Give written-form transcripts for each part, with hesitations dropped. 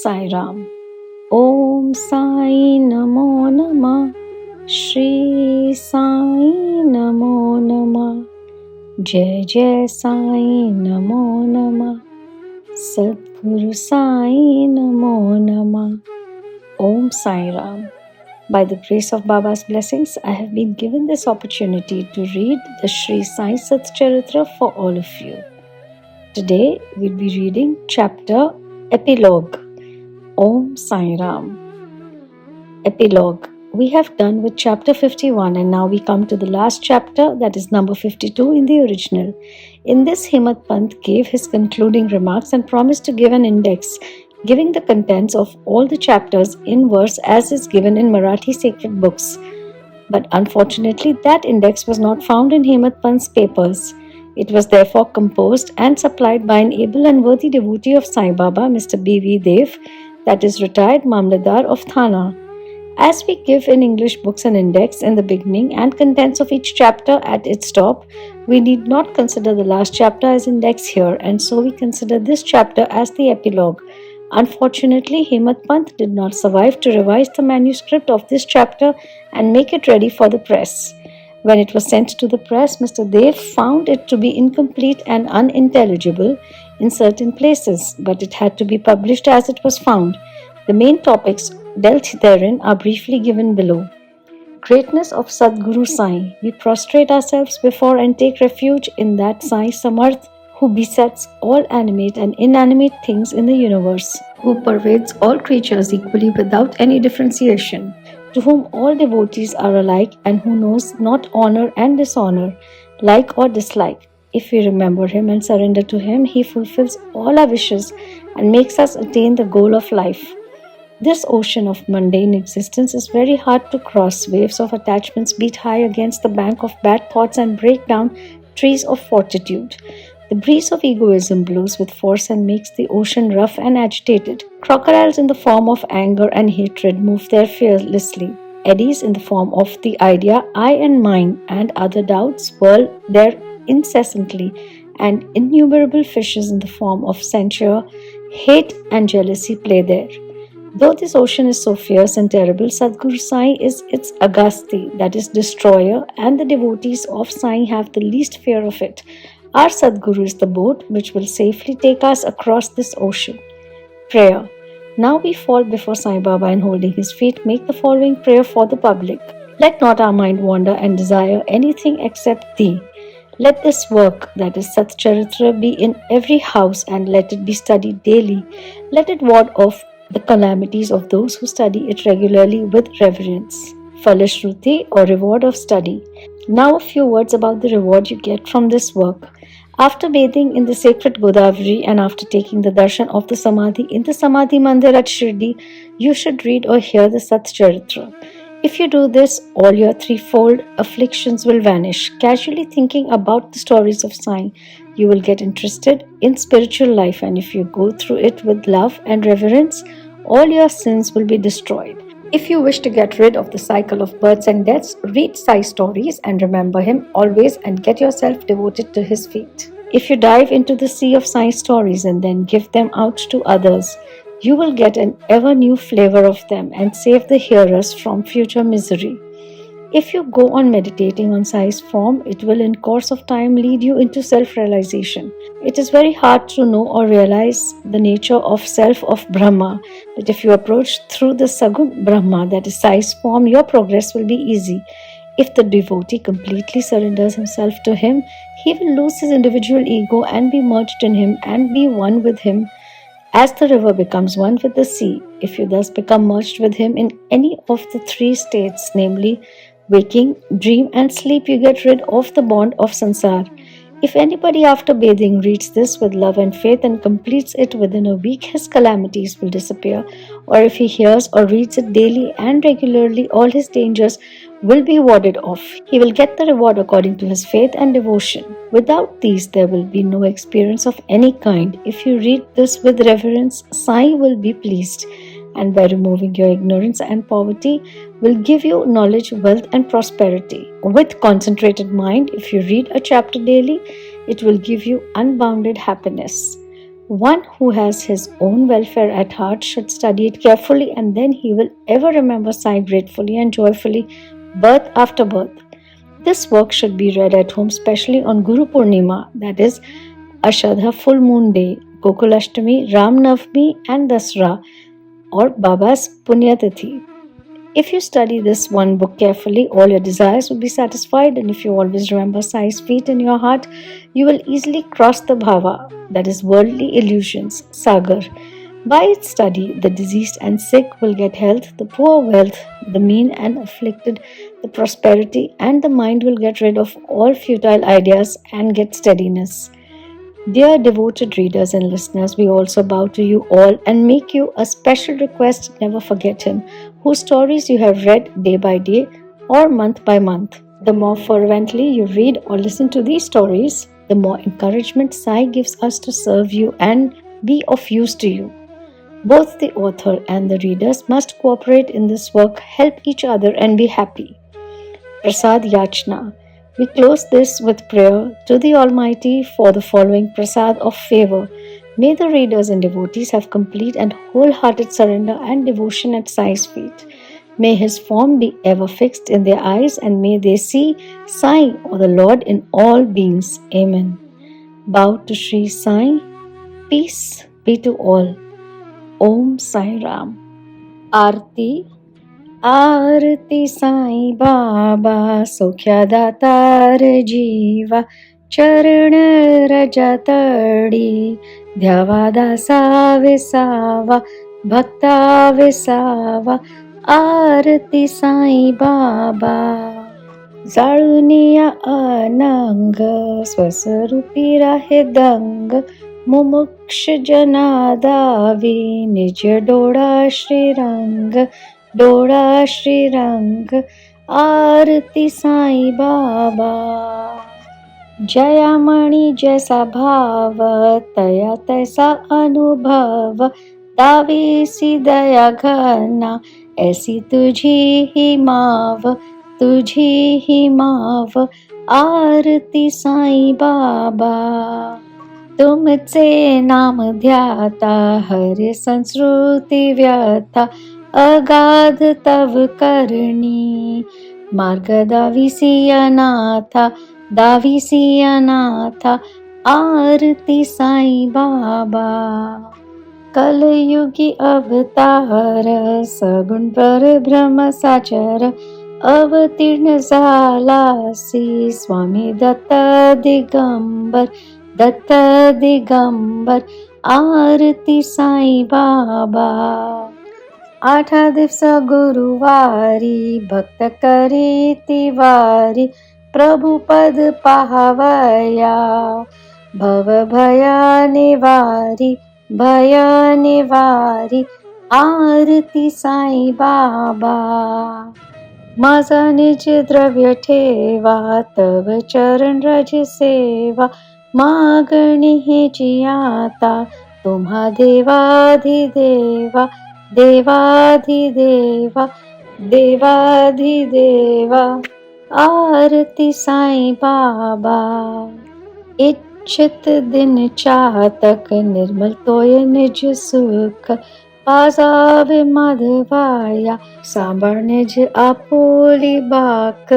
Sai Ram. Om Sai Namo Namah. Shri Sai Namo Namah. Jai Jai Sai Namo Namah. Sadguru Sai Namo Namah. Om Sai Ram. By the grace of Baba's blessings, I have been given this opportunity to read the Sri Sai Satcharitra for all of you. Today we'll be reading chapter Epilogue. Om Sai Ram. Epilogue. We have done with chapter 51 and now we come to the last chapter, that is number 52 in the original. In this, Himmat Pant gave his concluding remarks and promised to give an index giving the contents of all the chapters in verse as is given in Marathi sacred books. But unfortunately, that index was not found in Himmat Pant's papers. It was therefore composed and supplied by an able and worthy devotee of Sai Baba, Mr. B.V. Dev, that is retired Mamladar of Thana. As we give in English books an index in the beginning and contents of each chapter at its top, we need not consider the last chapter as index here, and so we consider this chapter as the epilogue. Unfortunately, Himmat Pant did not survive to revise the manuscript of this chapter and make it ready for the press. When it was sent to the press, Mr. Dev found it to be incomplete and unintelligible in certain places, but it had to be published as it was found. The main topics dealt therein are briefly given below. Greatness of Sadguru Sai. We prostrate ourselves before and take refuge in that Sai Samarth who besets all animate and inanimate things in the universe, who pervades all creatures equally without any differentiation, to whom all devotees are alike and who knows not honor and dishonor, like or dislike. If we remember him and surrender to him, he fulfills all our wishes and makes us attain the goal of life. This ocean of mundane existence is very hard to cross. Waves of attachments beat high against the bank of bad thoughts and break down trees of fortitude. The breeze of egoism blows with force and makes the ocean rough and agitated. Crocodiles in the form of anger and hatred move there fearlessly. Eddies in the form of the idea I and mine and other doubts whirl there incessantly, and innumerable fishes in the form of censure, hate and jealousy play there. Though this ocean is so fierce and terrible, Sadguru Sai is its Agasti, that is destroyer, and the devotees of Sai have the least fear of it. Our Sadguru is the boat which will safely take us across this ocean. Prayer. Now we fall before Sai Baba and holding his feet make the following prayer for the public. Let not our mind wander and desire anything except Thee. Let this work, that is Satcharitra, be in every house and let it be studied daily. Let it ward off the calamities of those who study it regularly with reverence. Falashruti or reward of study. Now a few words about the reward you get from this work. After bathing in the sacred Godavari and after taking the darshan of the Samadhi in the Samadhi Mandir at Shirdi, you should read or hear the Satcharitra. If you do this, all your threefold afflictions will vanish. Casually thinking about the stories of Sai, you will get interested in spiritual life, and if you go through it with love and reverence, all your sins will be destroyed. If you wish to get rid of the cycle of births and deaths, read Sai stories and remember him always and get yourself devoted to his feet. If you dive into the sea of Sai stories and then give them out to others, you will get an ever new flavor of them and save the hearers from future misery. If you go on meditating on Sai's form, it will in course of time lead you into self-realization. It is very hard to know or realize the nature of self of Brahma, but if you approach through the Sagun Brahma, that is Sai's form, your progress will be easy. If the devotee completely surrenders himself to him, he will lose his individual ego and be merged in him and be one with him as the river becomes one with the sea. If you thus become merged with him in any of the three states, namely waking, dream and sleep, you get rid of the bond of sansar. If anybody after bathing reads this with love and faith and completes it within a week, his calamities will disappear. Or if he hears or reads it daily and regularly, all his dangers will be warded off. He will get the reward according to his faith and devotion. Without these, there will be no experience of any kind. If you read this with reverence, Sai will be pleased, and by removing your ignorance and poverty, will give you knowledge, wealth and prosperity. With concentrated mind, if you read a chapter daily, it will give you unbounded happiness. One who has his own welfare at heart should study it carefully, and then he will ever remember Sai gratefully and joyfully, birth after birth. This work should be read at home, especially on Guru Purnima, that is Ashadha full moon day, Gokulashtami, Ram Navami, and Dasra, or Baba's Punyatithi. If you study this one book carefully, all your desires will be satisfied, and if you always remember Sai's feet in your heart, you will easily cross the bhava, that is worldly illusions, sagar. By its study, the diseased and sick will get health, the poor wealth, the mean and afflicted the prosperity, and the mind will get rid of all futile ideas and get steadiness. Dear devoted readers and listeners, we also bow to you all and make you a special request: never forget him, whose stories you have read day by day or month by month. The more fervently you read or listen to these stories, the more encouragement Sai gives us to serve you and be of use to you. Both the author and the readers must cooperate in this work, help each other, and be happy. Prasad Yachna. We close this with prayer to the Almighty for the following prasad of favor. May the readers and devotees have complete and wholehearted surrender and devotion at Sai's feet. May his form be ever fixed in their eyes, and may they see Sai or the Lord in all beings. Amen. Bow to Sri Sai. Peace be to all. Om Sai Ram. Aarti. आरती साई बाबा सौख्यदातार जीवा चरण रजा तळी ध्यावा दासा विसावा भक्ता विसावा आरती साई बाबा जाळुनिया अनंग स्वस्वरूपी राहे दंग मुमुक्ष जनादावी निज डोळा श्रीरंग डोळा श्रीरंग आरती साई बाबा जयामणी जैसा भाव तया तैसा अनुभव दावीसी दया घना ऐसी तुझी ही माव आरती साई बाबा तुमचे नाम ध्याता हरे संस्कृती व्यथा अगाध तव करणी मार्ग दाविसी अनाथा आरती साई बाबा कलयुगी अवतार सगुण परब्रह्म साचर अवतीर्ण झालासी स्वामी दत्त दिगंबर आरती साई बाबा आठा दिवस गुरुवारी भक्त करीती वारी प्रभुपद पाहावया भव भया निवारी आरती साई बाबा माझा निज द्रव्य ठेवा तव चरण रज सेवा मागणी हेची आता तुम्हा देवाधिदेवा आरती साई बाबा इच्छित दिन चातक निर्मल तोय निज सुख पाजावे माधवाया सांभाळ निज आपुली बाक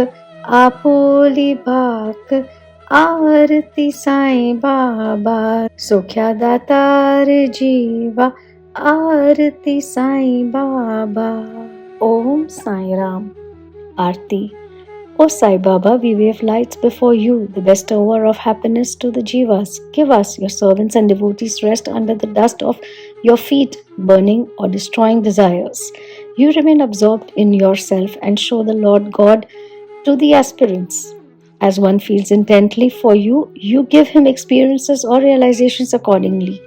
आरती साई बाबा सुख्या दातार जीवा आरती Sai Baba. Om Sai Ram. Aarti. O Sai Baba, we wave lights before you, the bestower of happiness to the jivas. Give us, your servants and devotees, rest under the dust of your feet, burning or destroying desires. You remain absorbed in yourself and show the Lord God to the aspirants. As one feels intently for you, you give him experiences or realizations accordingly.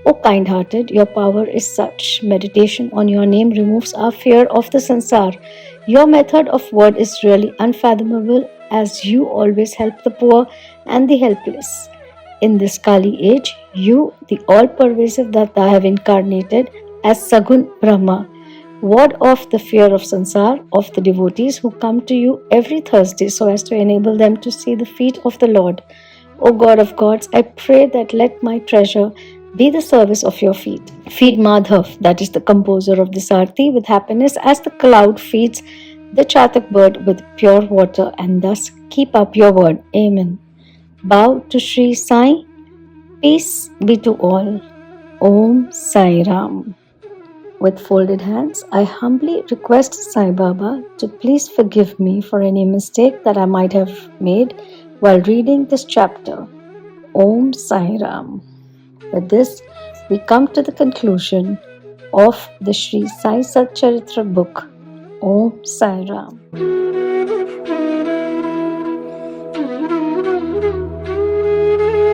O kind-hearted, your power is such. Meditation on your name removes our fear of the sansar. Your method of word is really unfathomable, as you always help the poor and the helpless. In this Kali age, you, the all-pervasive Datta, have incarnated as Sagun Brahma. Ward off the fear of sansar of the devotees who come to you every Thursday so as to enable them to see the feet of the Lord. O God of gods, I pray that let my treasure, be the service of your feet. Feed Madhav, that is the composer of this arti, with happiness as the cloud feeds the Chatak bird with pure water, and thus keep up your word. Amen. Bow to Sri Sai. Peace be to all. Om Sai Ram. With folded hands, I humbly request Sai Baba to please forgive me for any mistake that I might have made while reading this chapter. Om Sai Ram. With this, we come to the conclusion of the Sri Sai Satcharitra book. Om Sai Ram.